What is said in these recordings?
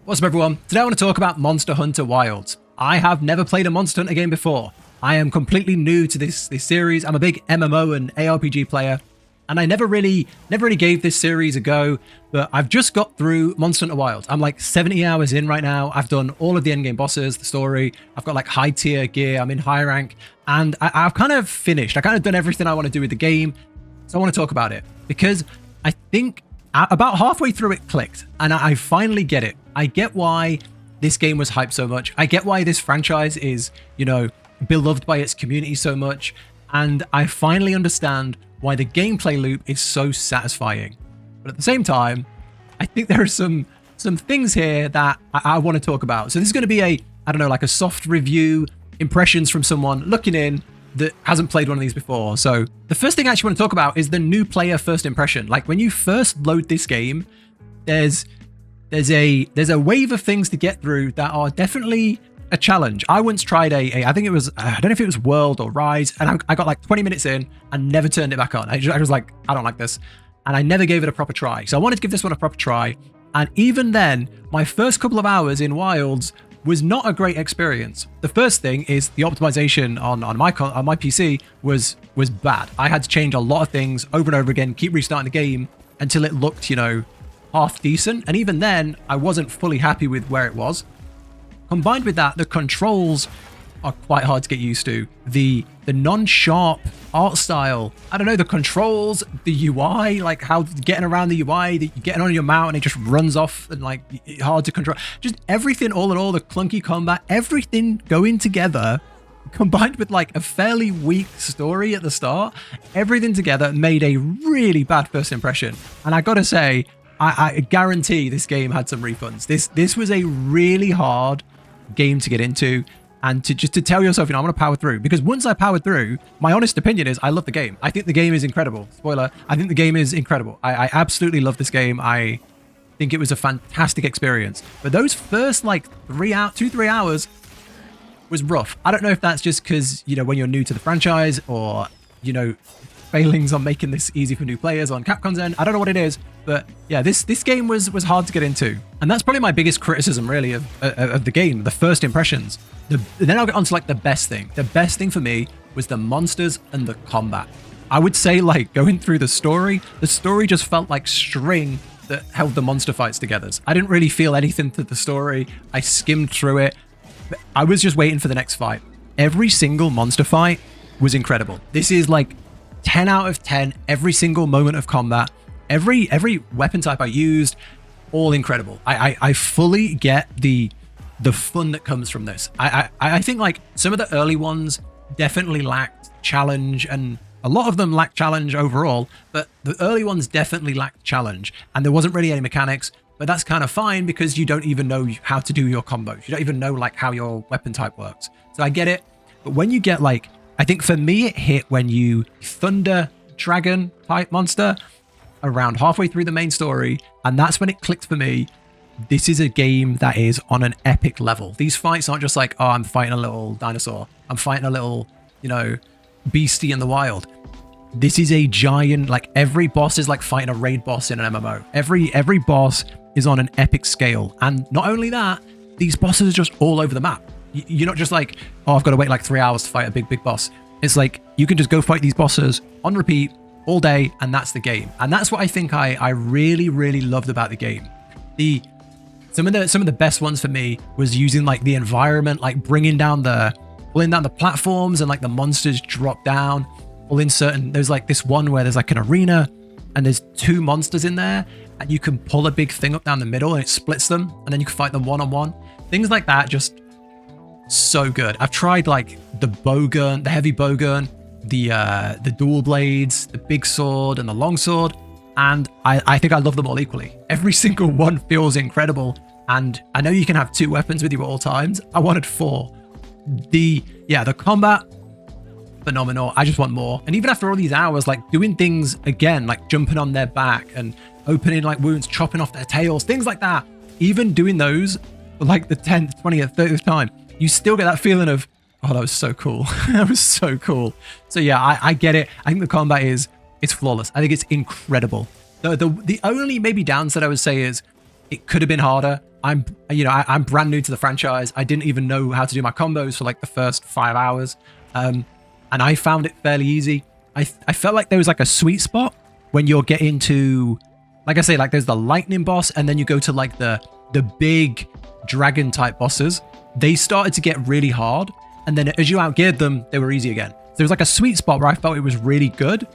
What's up everyone? Today I want to talk about Monster Hunter Wilds. I have never played a Monster Hunter game before. I am completely new to this series. I'm a big MMO and ARPG player, and I never really gave this series a go, but I've just got through Monster Hunter Wilds. I'm like 70 hours in right now. I've done all of the endgame bosses, the story. I've got like high tier gear. I'm in high rank, and I've kind of finished. I kind of done everything I want to do with the game. So I want to talk about it because I think about halfway through it clicked, and I finally get it. I get why this game was hyped so much. I get why this franchise is, beloved by its community so much. And I finally understand why the gameplay loop is so satisfying. But at the same time, I think there are some things here that I want to talk about. So this is going to be like a soft review, impressions from someone looking in that hasn't played one of these before. So the first thing I actually want to talk about is the new player first impression. Like when you first load this game, there's a wave of things to get through that are definitely a challenge. I once tried I think it was, I don't know if it was World or Rise, and I got like 20 minutes in and never turned it back on. I was like, I don't like this. And I never gave it a proper try. So I wanted to give this one a proper try. And even then, my first couple of hours in Wilds was not a great experience. The first thing is the optimization on my PC was bad. I had to change a lot of things over and over again, keep restarting the game until it looked, half decent. And even then, I wasn't fully happy with where it was. Combined with that, the controls are quite hard to get used to. The non-sharp art style, I don't know, the controls, the UI, like how getting around the UI, that you're getting on your mount and it just runs off and like hard to control. Just everything all in all, the clunky combat, everything going together, combined with like a fairly weak story at the start, everything together made a really bad first impression. And I gotta say, I guarantee this game had some refunds. This was a really hard game to get into, and to tell yourself, I'm going to power through, because once I powered through, my honest opinion is I love the game. I think the game is incredible. Spoiler, I think the game is incredible. I absolutely love this game. I think it was a fantastic experience. But those first like 2-3 hours was rough. I don't know if that's just because, when you're new to the franchise, or, failings on making this easy for new players on Capcom's end. I don't know what it is, but yeah, this game was hard to get into. And that's probably my biggest criticism really of the game, the first impressions. Then I'll get on to like the best thing. The best thing for me was the monsters and the combat. I would say like going through the story just felt like string that held the monster fights together. I didn't really feel anything to the story. I skimmed through it. I was just waiting for the next fight. Every single monster fight was incredible. This is like 10 out of 10, every single moment of combat, every weapon type I used, all incredible. I fully get the fun that comes from this. I think like some of the early ones definitely lacked challenge, and a lot of them lacked challenge overall, but the early ones definitely lacked challenge, and there wasn't really any mechanics, but that's kind of fine because you don't even know how to do your combos. You don't even know like how your weapon type works. So I get it. But when you get like, I think for me, it hit when you Thunder Dragon type monster around halfway through the main story. And that's when it clicked for me. This is a game that is on an epic level. These fights aren't just like, oh, I'm fighting a little dinosaur. I'm fighting a little, beastie in the wild. This is a giant, like every boss is like fighting a raid boss in an MMO. Every boss is on an epic scale. And not only that, these bosses are just all over the map. You're not just like, oh, I've got to wait like 3 hours to fight a big boss. It's like you can just go fight these bosses on repeat all day, and that's the game. And that's what I think I really, really loved about the game. Some of the best ones for me was using like the environment, like pulling down the platforms, and like the monsters drop down. There's like this one where there's like an arena, and there's 2 monsters in there, and you can pull a big thing up down the middle, and it splits them, and then you can fight them one-on-one. Things like that, just so good. I've tried like the bow gun, the heavy bow gun, the dual blades, the big sword, and the long sword, and I think I love them all equally. Every single one feels incredible, and I know you can have 2 weapons with you at all times. I wanted 4. The combat, phenomenal. I just want more. And even after all these hours, like doing things again, like jumping on their back and opening like wounds, chopping off their tails, things like that. Even doing those for like the 10th, 20th, 30th time, you still get that feeling of, oh, that was so cool. That was so cool. So yeah, I get it. I think the combat it's flawless. I think it's incredible. The only maybe downside I would say is It could have been harder. I'm brand new to the franchise. I didn't even know how to do my combos for like the first 5 hours. And I found it fairly easy. I felt like there was like a sweet spot when you're getting to, like I say, like there's the lightning boss, and then you go to like the big dragon type bosses. They started to get really hard, and then as you outgeared them, they were easy again. So there was like a sweet spot where I felt it was really good.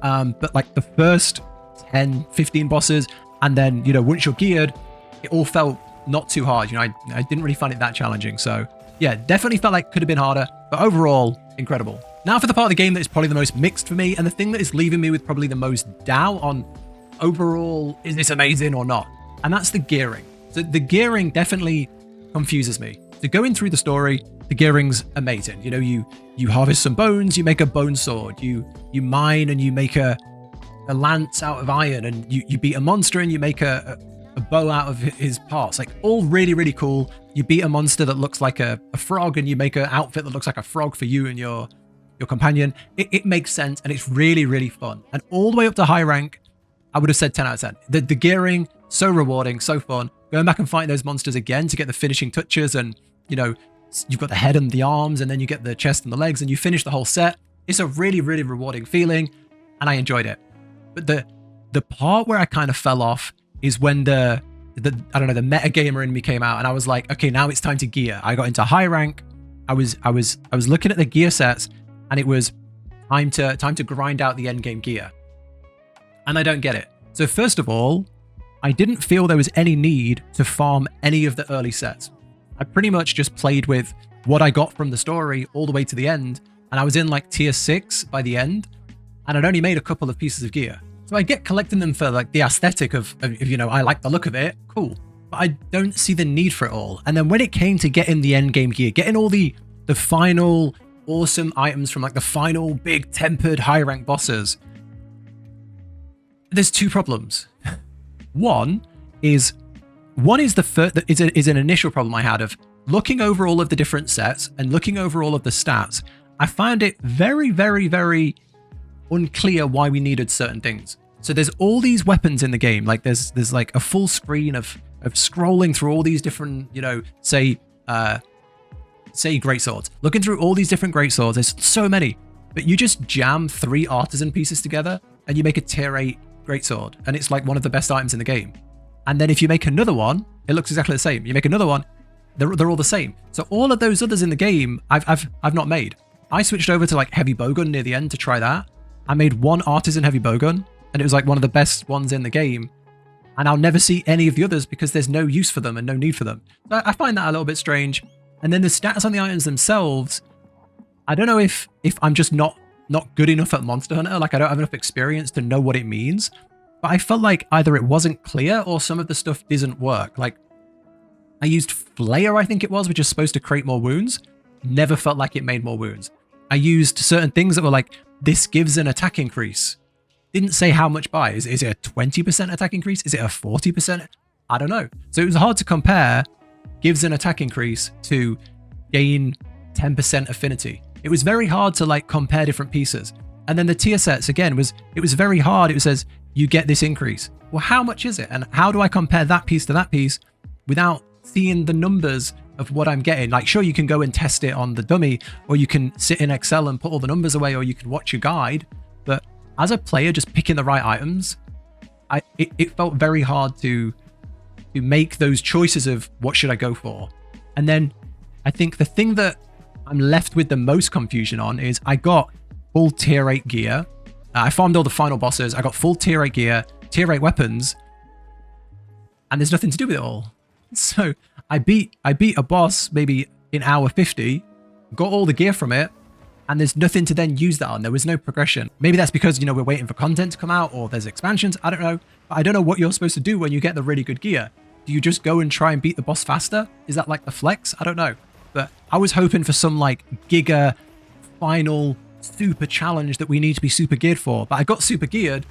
But like the first 10, 15 bosses, and then, once you're geared, it all felt not too hard. I didn't really find it that challenging. So yeah, definitely felt like it could have been harder, but overall, incredible. Now for the part of the game that is probably the most mixed for me, and the thing that is leaving me with probably the most doubt on overall, is this amazing or not? And that's the gearing. So the gearing definitely confuses me. So going through the story, the gearing's amazing. You harvest some bones, you make a bone sword, you mine and you make a lance out of iron, and you beat a monster and you make a bow out of his parts. Like, all really, really cool. You beat a monster that looks like a frog, and you make an outfit that looks like a frog for you and your companion. It makes sense, and it's really, really fun. And all the way up to high rank, I would have said 10 out of 10. The gearing, so rewarding, so fun. Going back and fighting those monsters again to get the finishing touches, and you've got the head and the arms, and then you get the chest and the legs, and you finish the whole set. It's a really, really rewarding feeling, and I enjoyed it. But the part where I kind of fell off is when the metagamer in me came out, and I was like, okay, now it's time to gear. I got into high rank. I was looking at the gear sets, and it was time to grind out the end game gear. And I don't get it. So first of all, I didn't feel there was any need to farm any of the early sets. I pretty much just played with what I got from the story all the way to the end, and I was in like tier 6 by the end, and I'd only made a couple of pieces of gear. So I get collecting them for like the aesthetic of I like the look of it, cool. But I don't see the need for it all. And then when it came to getting the end game gear, getting all the final awesome items from like the final big tempered high rank bosses, there's two problems. One is an initial problem I had of looking over all of the different sets and looking over all of the stats. I found it very, very, very unclear why we needed certain things. So there's all these weapons in the game. Like there's like a full screen of scrolling through all these different, say great swords. Looking through all these different great swords. There's so many, but you just jam 3 artisan pieces together and you make a tier 8 great sword, and it's like one of the best items in the game. And then if you make another one, it looks exactly the same. You make another one, they're all the same. So all of those others in the game, I've not made. I switched over to like heavy bowgun near the end to try that. I made one artisan heavy bowgun, and it was like one of the best ones in the game. And I'll never see any of the others because there's no use for them and no need for them. So I find that a little bit strange. And then the stats on the items themselves, I don't know if I'm just not good enough at Monster Hunter. Like, I don't have enough experience to know what it means. But I felt like either it wasn't clear or some of the stuff didn't work. Like, I used Flair, I think it was, which is supposed to create more wounds. Never felt like it made more wounds. I used certain things that were like, this gives an attack increase. Didn't say how much by. Is it a 20% attack increase? Is it a 40%? I don't know. So it was hard to compare gives an attack increase to gain 10% affinity. It was very hard to like compare different pieces. And then the tier sets again it was very hard. It says you get this increase. Well, how much is it? And how do I compare that piece to that piece without seeing the numbers of what I'm getting? Like, sure, you can go and test it on the dummy, or you can sit in Excel and put all the numbers away, or you can watch your guide. But as a player, just picking the right items, it felt very hard to make those choices of what should I go for. And then I think the thing that I'm left with the most confusion on is I got full tier 8 gear. I farmed all the final bosses. I got full tier 8 gear, tier 8 weapons, and there's nothing to do with it all. So I beat a boss maybe in hour 50, got all the gear from it, and there's nothing to then use that on. There was no progression. Maybe that's because, we're waiting for content to come out, or there's expansions. I don't know. But I don't know what you're supposed to do when you get the really good gear. Do you just go and try and beat the boss faster? Is that like the flex? I don't know. But I was hoping for some like giga final super challenge that we need to be super geared for. But I got super geared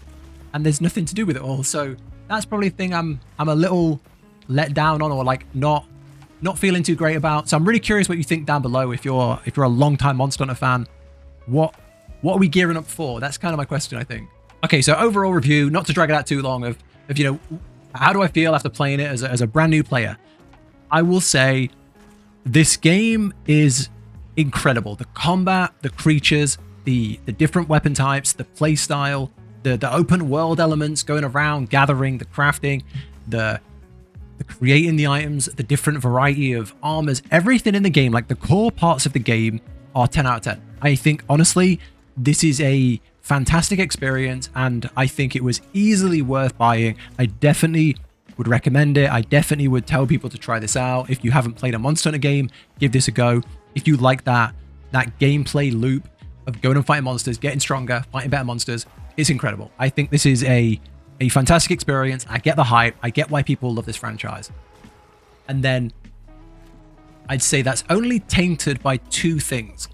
and there's nothing to do with it all. So that's probably the thing I'm a little let down on, or like not feeling too great about. So I'm really curious what you think down below. If you're a long time Monster Hunter fan, what are we gearing up for? That's kind of my question, I think. Okay, so overall review, not to drag it out too long, of How do I feel after playing it as a brand new player? I will say this game is incredible. The combat, the creatures, the different weapon types, the play style, the open world elements, going around, gathering, the crafting, the creating the items, the different variety of armors, everything in the game, like the core parts of the game are 10 out of 10. I think, honestly, this is a fantastic experience, and I think it was easily worth buying. I definitely would recommend it. I definitely would tell people to try this out. If you haven't played a Monster Hunter game, give this a go. If you like that gameplay loop of going and fighting monsters, getting stronger, fighting better monsters, it's incredible. I think this is a fantastic experience. I get the hype. I get why people love this franchise. And then I'd say that's only tainted by two things.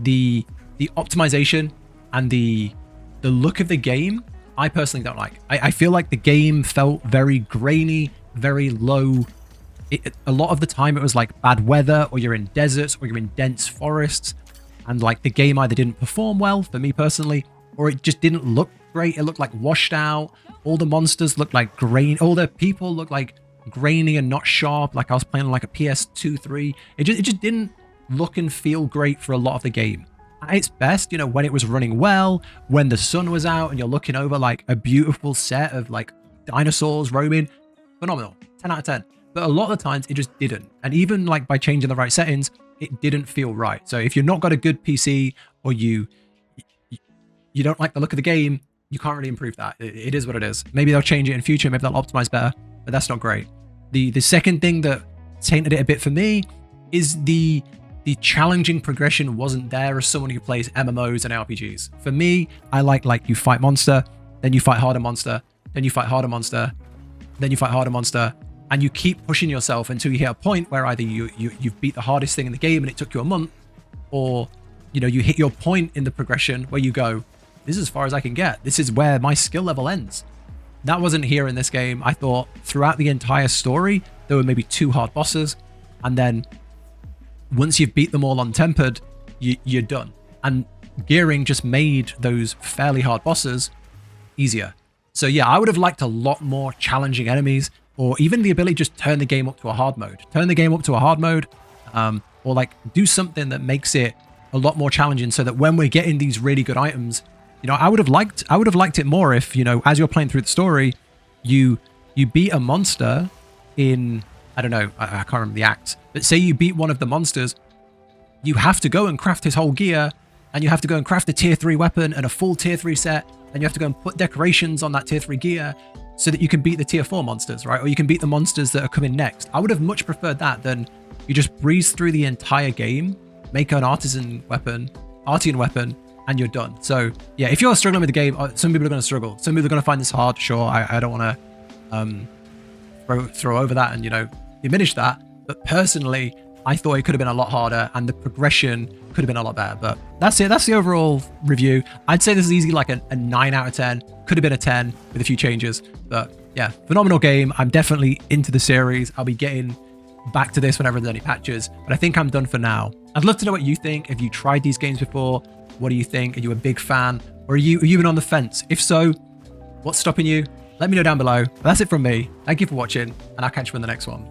The optimization and the look of the game, I personally don't like. I feel like the game felt very grainy, very low. A lot of the time it was like bad weather, or you're in deserts, or you're in dense forests, and like the game either didn't perform well for me personally, or it just didn't look great. It looked like washed out. All the monsters looked like grain. All the people looked like grainy and not sharp, like I was playing on like a PS2, 3. It just didn't look and feel great for a lot of the game. At its best, you know, when it was running well, when the sun was out and you're looking over like a beautiful set of like dinosaurs roaming, phenomenal, 10 out of 10. But a lot of the times it just didn't. And even like by changing the right settings, it didn't feel right. So if you're not got a good PC, or you don't like the look of the game, you can't really improve that. It is what it is. Maybe they'll change it in future. Maybe they'll optimize better, but that's not great. The second thing that tainted it a bit for me is the challenging progression wasn't there as someone who plays MMOs and RPGs. For me, I like you fight monster, then you fight harder monster, then you fight harder monster, then you fight harder monster, and you keep pushing yourself until you hit a point where either you've beat the hardest thing in the game and it took you a month, or you know, you hit your point in the progression where you go, this is as far as I can get. This is where my skill level ends. That wasn't here in this game. I thought throughout the entire story, there were maybe 2 hard bosses, and then once you've beat them all untempered, you're done. And gearing just made those fairly hard bosses easier. So yeah, I would have liked a lot more challenging enemies, or even the ability to just turn the game up to a hard mode. Turn the game up to a hard mode, or like do something that makes it a lot more challenging, so that when we're getting these really good items, you know, I would have liked it more if, you know, as you're playing through the story, you beat a monster in, I don't know, I can't remember the act, but say you beat one of the monsters, you have to go and craft his whole gear, and you have to go and craft a tier 3 weapon and a full tier 3 set, and you have to go and put decorations on that tier 3 gear so that you can beat the tier 4 monsters, right? Or you can beat the monsters that are coming next. I would have much preferred that than you just breeze through the entire game, make an artisan weapon, and you're done. So yeah, if you're struggling with the game, some people are going to struggle. Some people are going to find this hard. Sure, I don't want to throw over that and, you know, diminish that. But personally, I thought it could have been a lot harder, and the progression could have been a lot better. But that's it. That's the overall review. I'd say this is easily like a 9 out of 10. Could have been a 10 with a few changes. But yeah, phenomenal game. I'm definitely into the series. I'll be getting back to this whenever there's any patches. But I think I'm done for now. I'd love to know what you think. Have you tried these games before? What do you think? Are you a big fan? Or are you even on the fence? If so, what's stopping you? Let me know down below. But that's it from me. Thank you for watching, and I'll catch you in the next one.